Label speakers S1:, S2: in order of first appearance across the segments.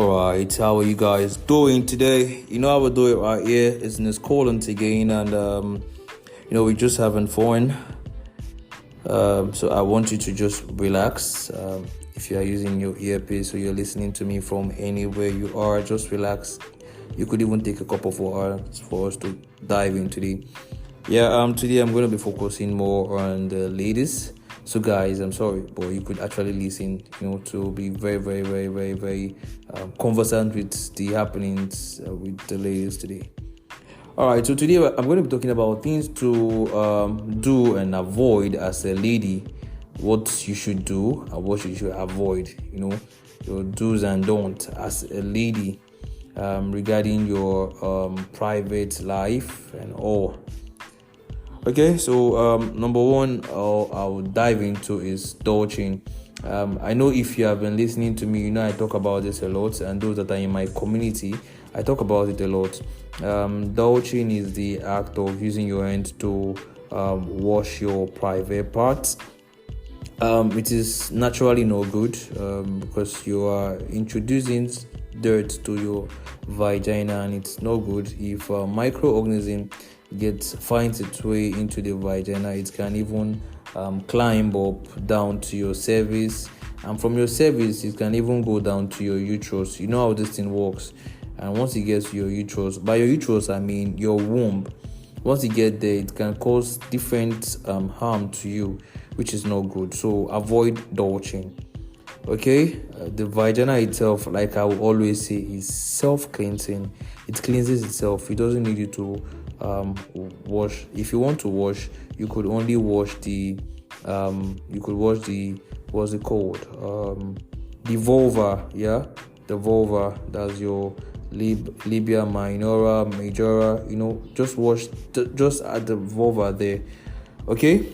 S1: Alright, how are you guys doing today? You know how we do it right here. It's in this Colin again, and we're just having fun. So I want you to just relax. If you are using your earpiece or you're listening to me from anywhere you are, just relax. You could even take a cup of water for us to dive into the. Today I'm going to be focusing more on the ladies. So guys, I'm sorry, but you could actually listen, to be very, very, very, very, very conversant with the happenings with the ladies today. All right, so today I'm going to be talking about things to do and avoid as a lady, what you should do and what you should avoid, your do's and don'ts as a lady regarding your private life and all. Okay, so number one I'll dive into is douching. I know if you have been listening to me, I talk about this a lot, and those that are in my community, I talk about it a lot. Douching is the act of using your hand to wash your private parts. It is naturally no good because you are introducing dirt to your vagina, and it's no good if a microorganism finds its way into the vagina. It can even climb up down to your cervix, and from your cervix it can even go down to your uterus. You know how this thing works. And once it gets to your uterus, by your uterus I mean your womb, once you get there, it can cause different harm to you, which is not good. So avoid douching. Okay, the vagina itself, like I will always say, is self-cleansing. It cleanses itself. It doesn't need you to wash. If you want to wash, you could only wash the what's it called, the vulva. Yeah, the vulva. That's your labia minora, majora. Just wash just at the vulva there. Okay.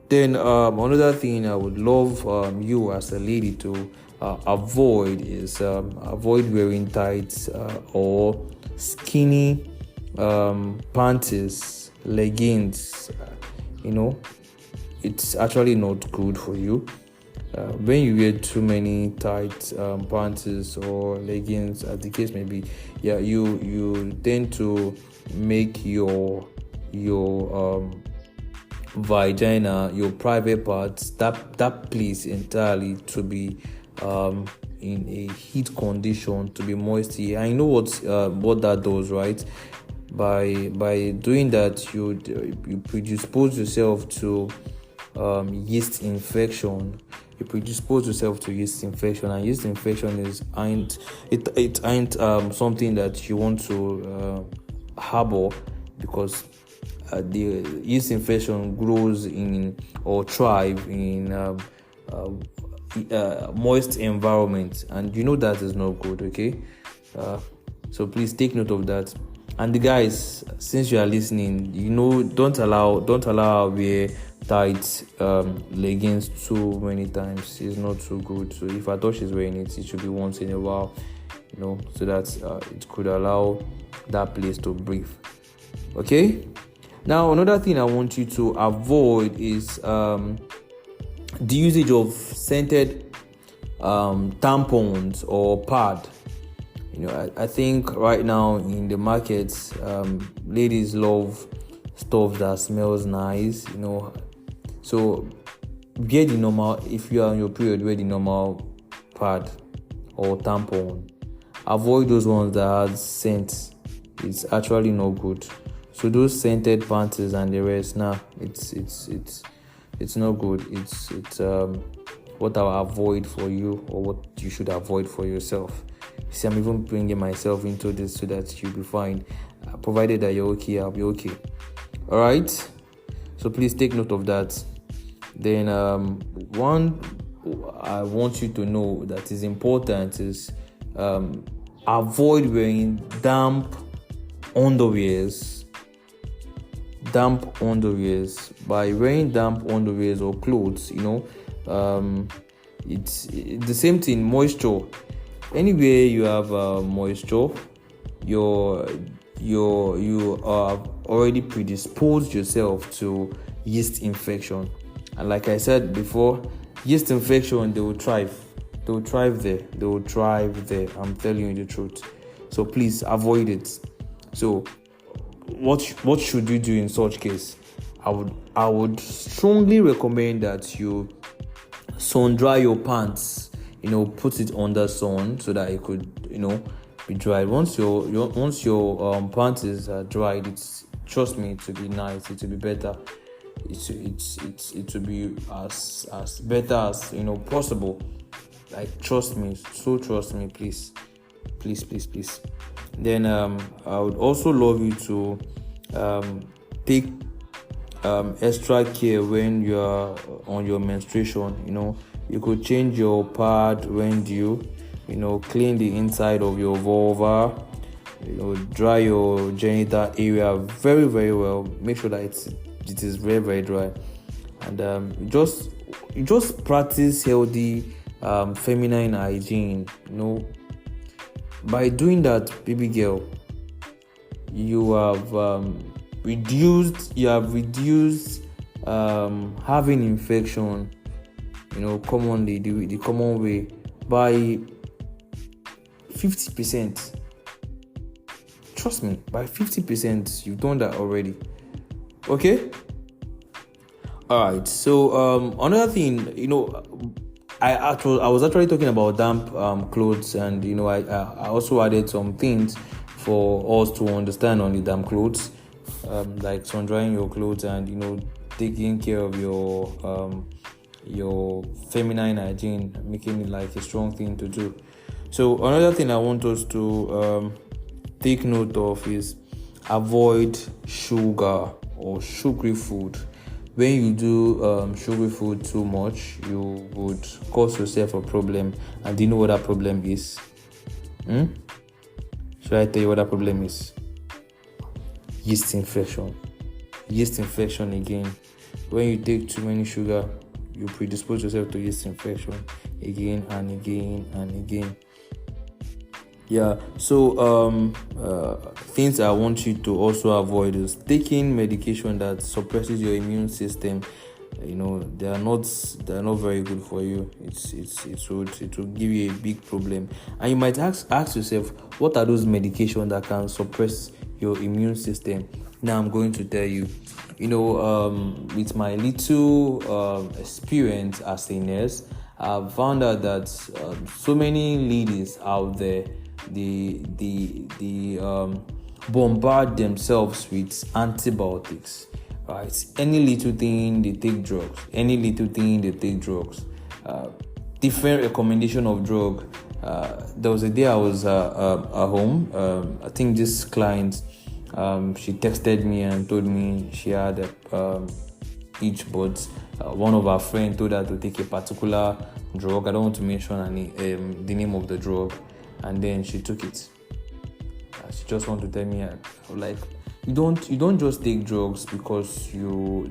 S1: Then another thing I would love you as a lady to avoid is avoid wearing tights or skinny panties, leggings. It's actually not good for you. When you wear too many tight panties or leggings, as the case may be, you tend to make your vagina, your private parts, that place entirely to be in a heat condition, to be moisty. I know what that does, right? By doing that, you predispose yourself to yeast infection. You predispose yourself to yeast infection, and yeast infection ain't something that you want to harbor, because the yeast infection grows in or thrive in moist environment, and that is not good. Okay, so please take note of that. And the guys, since you are listening, don't allow wear tight leggings too many times. It's not too good. So if I thought she's wearing it, it should be once in a while, so that it could allow that place to breathe. Okay. Now, another thing I want you to avoid is the usage of scented tampons or pad. I think right now in the markets, ladies love stuff that smells nice. So wear the normal. If you are on your period, wear the normal pad or tampon. Avoid those ones that have scent. It's actually not good. So those scented panties and the rest, it's not good. It's what I'll avoid for you, or what you should avoid for yourself. See, I'm even bringing myself into this so that you'll be fine. Provided that you're okay, I'll be okay. All right. So please take note of that. Then one I want you to know that is important is avoid wearing damp underwears. By wearing damp underwears or clothes, it's the same thing. Moisture. Anywhere you have moisture, you are already predisposed yourself to yeast infection. And like I said before, yeast infection, they will thrive. They'll thrive there. They'll thrive there. I'm telling you the truth. So please avoid it. So what should you do in such case? I would strongly recommend that you sun dry your pants. Put it under sun so that it could be dried. Once your pants are dried, trust me, it will be nice. It will be better. It will be as better as possible. Like, trust me, please. Then I would also love you to take extra care when you are on your menstruation. You could change your pad when due, clean the inside of your vulva, dry your genital area very, very well. Make sure that it is very, very dry, and just practice healthy feminine hygiene. By doing that, baby girl, you have reduced having infection, commonly the common way, by 50%. Trust me, by 50%, you've done that already. Okay. All right. So another thing, I was actually talking about damp clothes, and I also added some things for us to understand on the damp clothes, like sun drying your clothes and taking care of your feminine hygiene, making it like a strong thing to do. So another thing I want us to take note of is avoid sugar or sugary food. When you do sugary food too much, you would cause yourself a problem. And do you know what that problem is? Should I tell you what that problem is? Yeast infection. Yeast infection again. When you take too many sugar, you predispose yourself to yeast infection again and again and again. Yeah, so things I want you to also avoid is taking medication that suppresses your immune system. They are not very good for you. It will give you a big problem. And you might ask yourself, what are those medications that can suppress your immune system? Now I'm going to tell you. With my little experience as a nurse, I've found out that so many ladies out there, they bombard themselves with antibiotics. Right? Any little thing they take drugs. Different recommendation of drug. There was a day I was at home. I think this client, she texted me and told me she had itch, but one of her friends told her to take a particular drug. I don't want to mention the name of the drug, and then she took it. She just wanted to tell me, like, you don't just take drugs because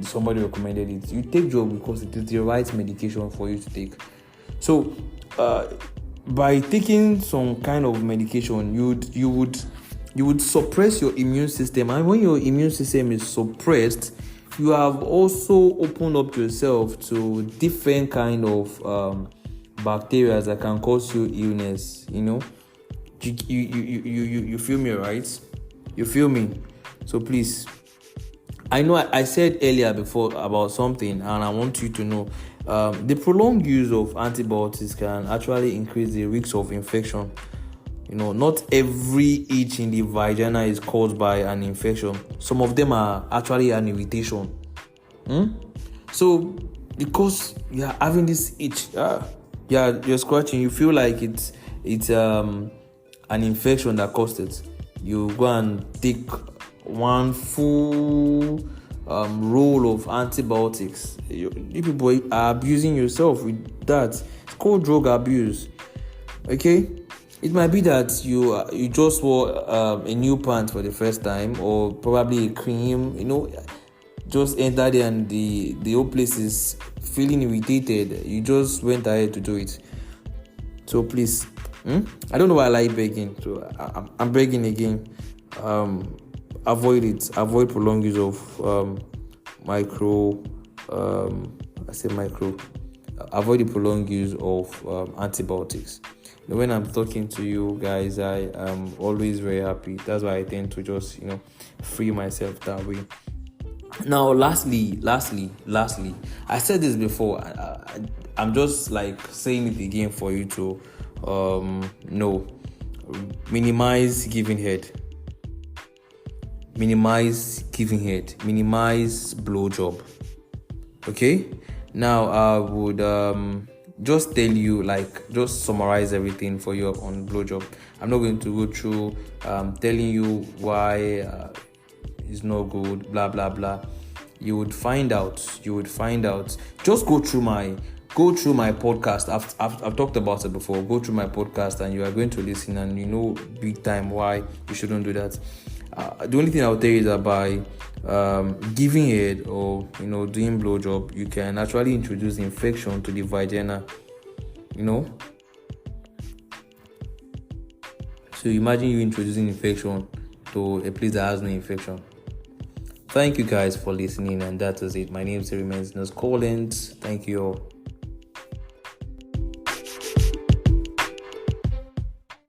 S1: somebody recommended it. You take drugs because it is the right medication for you to take. So by taking some kind of medication, you would suppress your immune system, and when your immune system is suppressed, you have also opened up yourself to different kind of bacteria that can cause you illness. You feel me, right? You feel me? So please, I know I said earlier before about something, and I want you to know the prolonged use of antibiotics can actually increase the risk of infection. Not every itch in the vagina is caused by an infection. Some of them are actually an irritation. So because you're having this itch, you're scratching, you feel like it's an infection that caused it. You go and take one full roll of antibiotics. You people are abusing yourself with that. It's called drug abuse. Okay, it might be that you just wore a new pant for the first time, or probably a cream. Just entered there and the whole place is feeling irritated. You just went ahead to do it. So please, I don't know why I like begging. So I'm begging again. Avoid it. Avoid prolonged use of avoid the prolonged use of antibiotics. When I'm talking to you guys, I am always very happy. That's why I tend to just free myself that way. Now, lastly, I said this before. I'm just like saying it again for you to know. Minimize giving head. Minimize blowjob. Okay. Now I would just tell you, just summarize everything for you on blowjob. I'm not going to go through telling you why it's not good, blah blah blah. You would find out. Just go through my podcast. I've talked about it before. Go through my podcast and you are going to listen, and big time why you shouldn't do that. The only thing I'll tell you is that by giving head or doing blowjob, you can actually introduce infection to the vagina. So imagine you introducing infection to a place that has no infection. Thank you guys for listening, and that is it. My name is Remains Collins. Thank you all.